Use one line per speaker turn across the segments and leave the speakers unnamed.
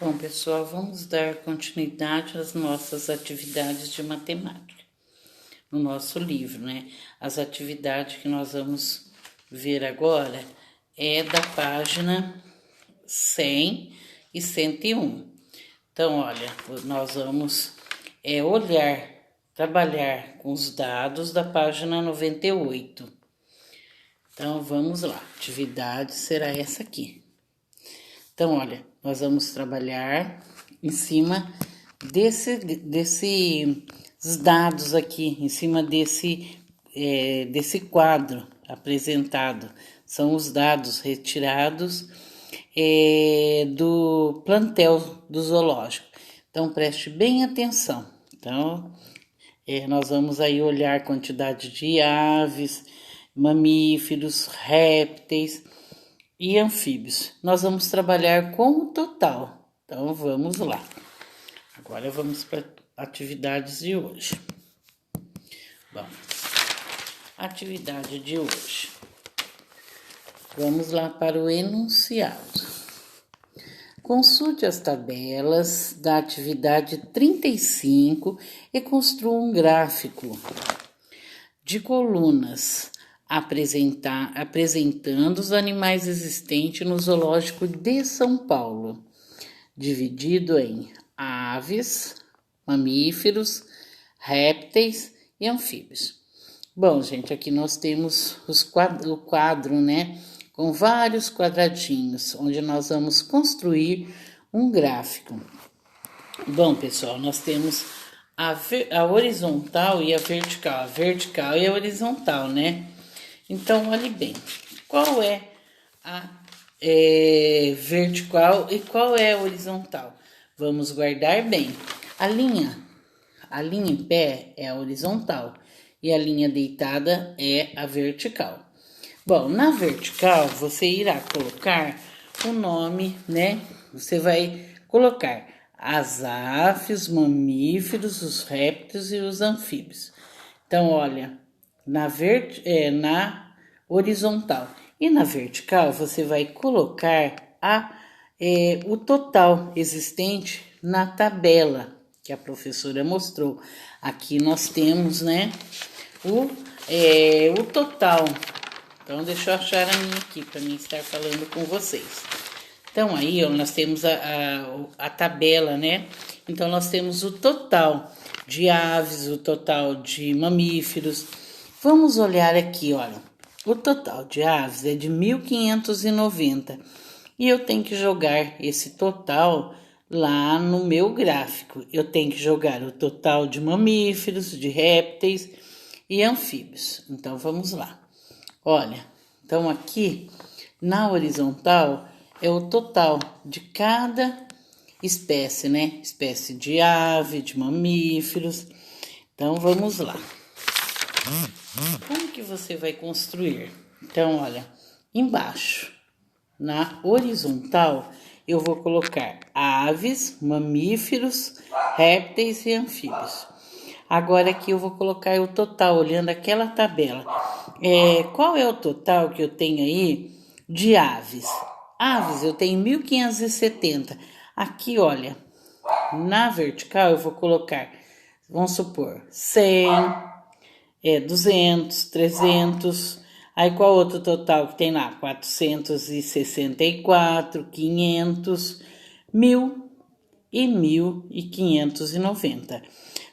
Bom, pessoal, vamos dar continuidade às nossas atividades de matemática. No nosso livro, né? As atividades que nós vamos ver agora é da página 100 e 101. Então, olha, nós vamos trabalhar com os dados da página 98. Então, vamos lá. A atividade será essa aqui. Então, olha, nós vamos trabalhar em cima desses dados aqui, em cima desse quadro apresentado. São os dados retirados do plantel do zoológico. Então, preste bem atenção. Então, nós vamos aí olhar a quantidade de aves, mamíferos, répteis e anfíbios. Nós vamos trabalhar com o total. Então, vamos lá. Agora vamos para atividades de hoje. Bom, atividade de hoje. Vamos lá para o enunciado. Consulte as tabelas da atividade 35 e construa um gráfico de colunas apresentando os animais existentes no Zoológico de São Paulo, dividido em aves, mamíferos, répteis e anfíbios. Bom, gente, aqui nós temos o quadro, né? Com vários quadradinhos, onde nós vamos construir um gráfico. Bom, pessoal, nós temos a horizontal e a vertical. A vertical e a horizontal, né? Então, olhe bem. Qual é a vertical e qual é a horizontal? Vamos guardar bem. A linha em pé é a horizontal e a linha deitada é a vertical. Bom, na vertical você irá colocar o nome, né? Você vai colocar as aves, os mamíferos, os répteis e os anfíbios. Então, olha, na horizontal e na vertical você vai colocar o total existente na tabela que a professora mostrou. Aqui nós temos, né, o total. Então, deixa eu achar a minha aqui para mim estar falando com vocês. Então, aí, ó, nós temos a tabela, né? Então, nós temos o total de aves, o total de mamíferos. Vamos olhar aqui, olha. O total de aves é de 1.590. E eu tenho que jogar esse total lá no meu gráfico. Eu tenho que jogar o total de mamíferos, de répteis e anfíbios. Então, vamos lá. Olha, então aqui na horizontal é o total de cada espécie, né? Espécie de ave, de mamíferos. Então, vamos lá. Como que você vai construir? Então, olha, embaixo, na horizontal, eu vou colocar aves, mamíferos, répteis e anfíbios. Agora aqui eu vou colocar o total, olhando aquela tabela. Qual é o total que eu tenho aí de aves? Aves eu tenho 1.570. Aqui, olha, na vertical eu vou colocar, vamos supor, 100, 200, 300. Aí qual outro total que tem lá? 464, 500, 1.000 e 1.590.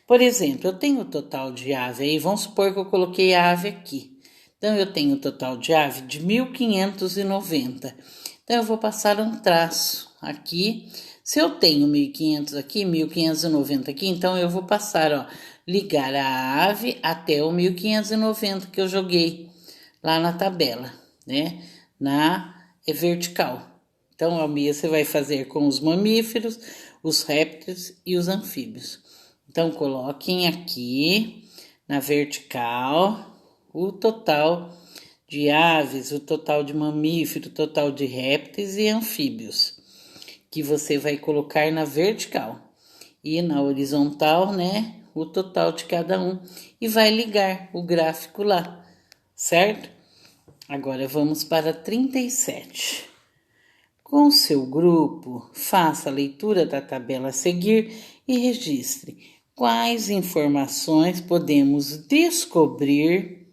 Por exemplo, eu tenho o total de ave aí, vamos supor que eu coloquei a ave aqui. Então, eu tenho o total de ave de 1.590. Então, eu vou passar um traço aqui. Se eu tenho 1.500 aqui, 1.590 aqui, então eu vou passar, ó, ligar a ave até o 1.590 que eu joguei lá na tabela, né? Na vertical. Então, a minha você vai fazer com os mamíferos, os répteis e os anfíbios. Então, coloquem aqui na vertical o total de aves, o total de mamíferos, o total de répteis e anfíbios, que você vai colocar na vertical. E na horizontal, né, o total de cada um. E vai ligar o gráfico lá, certo? Agora, vamos para 37. Com seu grupo, faça a leitura da tabela a seguir e registre quais informações podemos descobrir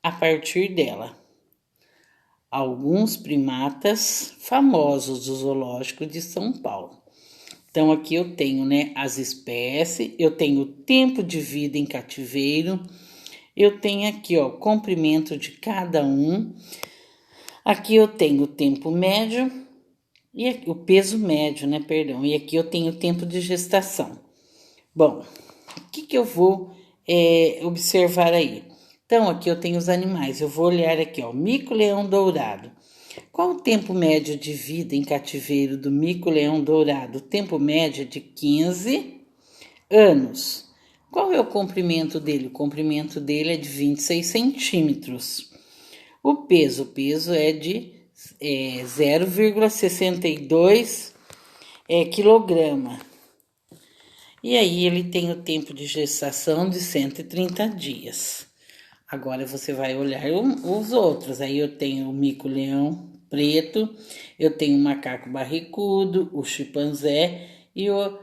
a partir dela. Alguns primatas famosos do Zoológico de São Paulo. Então, aqui eu tenho, né, as espécies, eu tenho o tempo de vida em cativeiro, eu tenho aqui, ó, o comprimento de cada um. Aqui eu tenho o tempo médio, e aqui, o peso médio, né, perdão. E aqui eu tenho o tempo de gestação. Bom, o que eu vou observar aí? Então, aqui eu tenho os animais. Eu vou olhar aqui, ó, mico-leão dourado. Qual o tempo médio de vida em cativeiro do mico-leão dourado? O tempo médio é de 15 anos. Qual é o comprimento dele? O comprimento dele é de 26 centímetros. O peso é de 0,62 quilograma. E aí ele tem o tempo de gestação de 130 dias. Agora você vai olhar os outros. Aí eu tenho o mico-leão preto, eu tenho o macaco barrigudo, o chimpanzé e o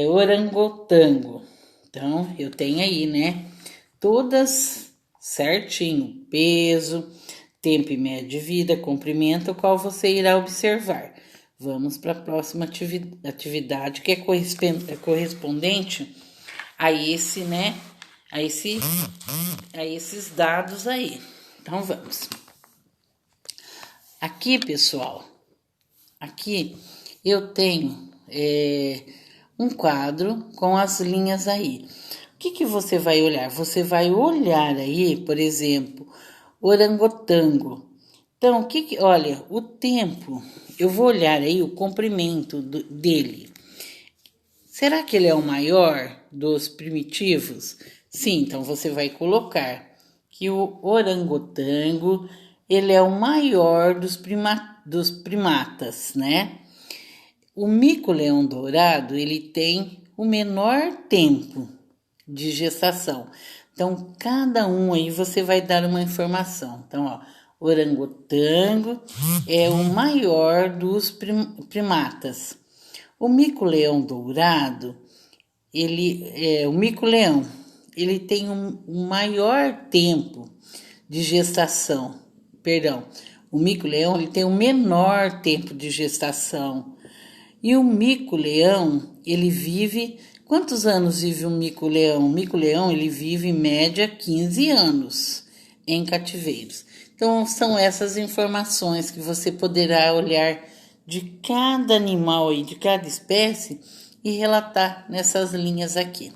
orangotango. Então, eu tenho aí, né? Todas certinho, peso, tempo e médio de vida, comprimento, o qual você irá observar. Vamos para a próxima atividade, que é correspondente a esse, né? A esses dados aí. Então, vamos. Aqui, pessoal, aqui eu tenho um quadro com as linhas aí. O que você vai olhar? Você vai olhar aí, por exemplo, orangotango. Então, olha, o tempo, eu vou olhar aí o comprimento dele. Será que ele é o maior dos primitivos? Sim, então você vai colocar que o orangotango, ele é o maior dos primatas, né? O mico-leão dourado, ele tem o menor tempo de gestação. Então, cada um aí você vai dar uma informação. Então, ó, orangotango é o maior dos primatas. O mico-leão dourado, o mico-leão, ele tem um maior tempo de gestação. Perdão, o mico-leão, ele tem um menor tempo de gestação. E o mico-leão, ele vive... Quantos anos vive um mico-leão? O mico-leão, ele vive em média 15 anos em cativeiros. Então, são essas informações que você poderá olhar de cada animal aí, de cada espécie, e relatar nessas linhas aqui.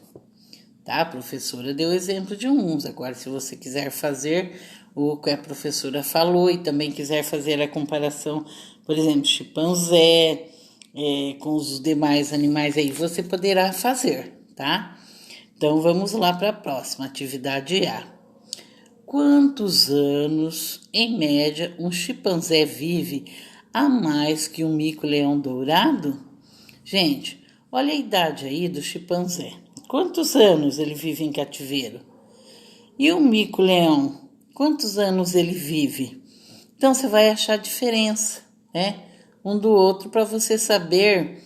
Tá? A professora deu exemplo de uns. Agora, se você quiser fazer o que a professora falou e também quiser fazer a comparação, por exemplo, chimpanzé, com os demais animais aí, você poderá fazer, tá? Então, vamos lá para a próxima, atividade A. Quantos anos, em média, um chimpanzé vive a mais que um mico-leão dourado? Gente, olha a idade aí do chimpanzé. Quantos anos ele vive em cativeiro? E o mico-leão, quantos anos ele vive? Então, você vai achar a diferença, né? Um do outro para você saber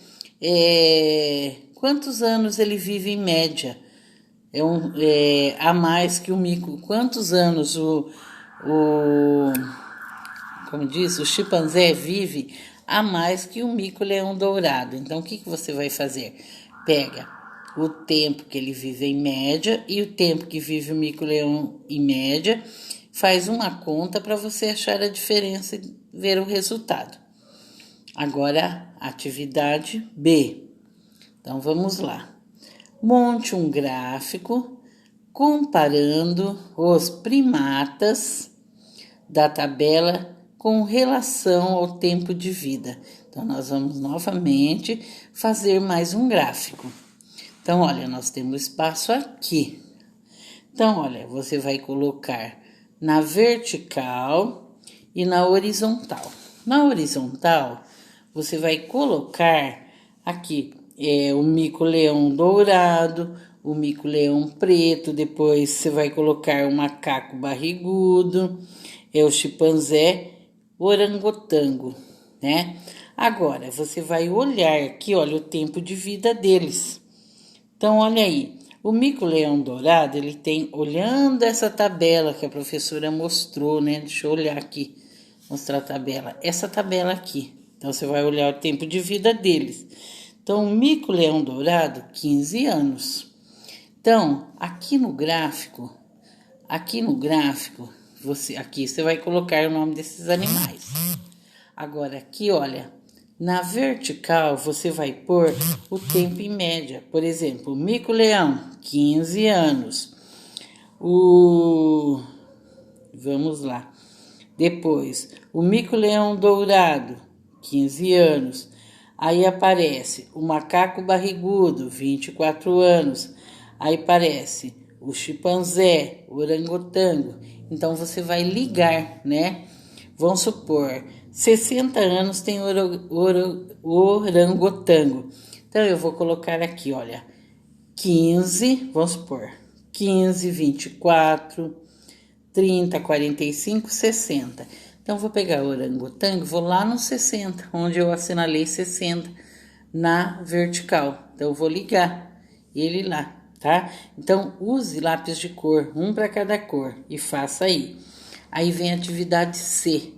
quantos anos ele vive em média. A mais que o mico. Quantos anos como diz, o chimpanzé vive a mais que o mico-leão dourado. Então, o que você vai fazer? Pega o tempo que ele vive em média e o tempo que vive o mico-leão em média, faz uma conta para você achar a diferença e ver o resultado. Agora, atividade B. Então, vamos lá. Monte um gráfico comparando os primatas da tabela com relação ao tempo de vida. Então, nós vamos novamente fazer mais um gráfico. Então, olha, nós temos espaço aqui. Então, olha, você vai colocar na vertical e na horizontal. Na horizontal, você vai colocar aqui o mico-leão dourado, o mico-leão preto, depois você vai colocar o macaco barrigudo, o chimpanzé, o orangotango, né? Agora, você vai olhar aqui, olha, o tempo de vida deles. Então, olha aí, o mico-leão dourado, ele tem, olhando essa tabela que a professora mostrou, né? Deixa eu olhar aqui, mostrar a tabela. Essa tabela aqui. Então, você vai olhar o tempo de vida deles. Então, o mico-leão dourado, 15 anos. Então, aqui no gráfico, aqui você vai colocar o nome desses animais. Agora, aqui, olha, na vertical, você vai pôr o tempo em média. Por exemplo, o mico-leão, 15 anos. Vamos lá. Depois, o mico-leão dourado, 15 anos. Aí aparece o macaco barrigudo, 24 anos. Aí aparece o chimpanzé, o orangotango. Então, você vai ligar, né? Vamos supor, 60 anos tem orangotango. Então, eu vou colocar aqui, olha, 15, vamos supor, 15, 24, 30, 45, 60. Então, vou pegar o orangotango, vou lá no 60, onde eu assinalei 60 na vertical. Então, eu vou ligar ele lá, tá? Então, use lápis de cor, um para cada cor, e faça aí. Aí vem a atividade C.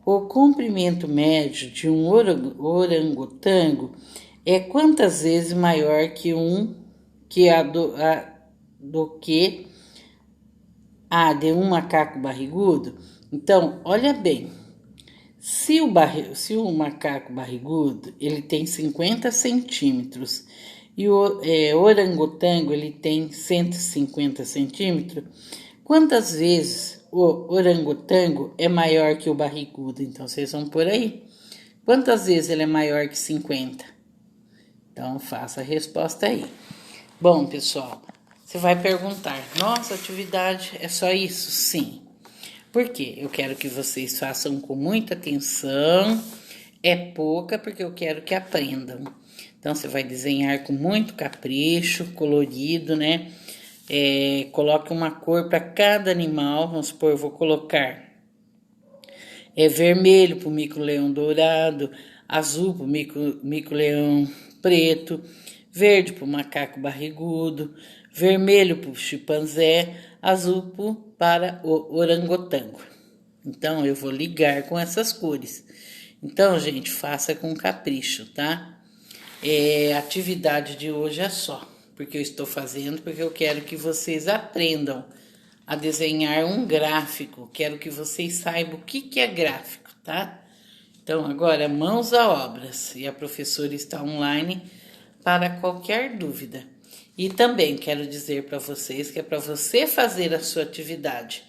O comprimento médio de um orangotango é quantas vezes maior que a de um macaco barrigudo? Então, olha bem, se o macaco barrigudo ele tem 50 centímetros e o orangotango ele tem 150 centímetros, quantas vezes o orangotango é maior que o barrigudo? Então, vocês vão por aí. Quantas vezes ele é maior que 50? Então, faça a resposta aí. Bom, pessoal, você vai perguntar, nossa, atividade é só isso? Sim. Por quê? Eu quero que vocês façam com muita atenção. É pouca porque eu quero que aprendam. Então, você vai desenhar com muito capricho, colorido, né? Coloque uma cor para cada animal. Vamos supor, eu vou colocar vermelho para o mico-leão dourado, azul para o mico-leão preto, verde para o macaco barrigudo, vermelho para o chimpanzé, azul para o orangotango. Então, eu vou ligar com essas cores. Então, gente, faça com capricho, tá? A atividade de hoje é só, porque eu estou fazendo, porque eu quero que vocês aprendam a desenhar um gráfico. Quero que vocês saibam o que é gráfico, tá? Então, agora, mãos à obras. E a professora está online para qualquer dúvida. E também quero dizer para vocês que é para você fazer a sua atividade.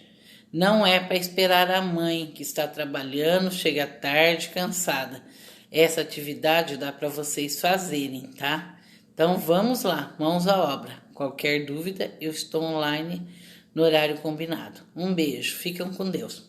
Não é para esperar a mãe que está trabalhando, chega tarde, cansada. Essa atividade dá para vocês fazerem, tá? Então, vamos lá, mãos à obra. Qualquer dúvida, eu estou online no horário combinado. Um beijo, fiquem com Deus.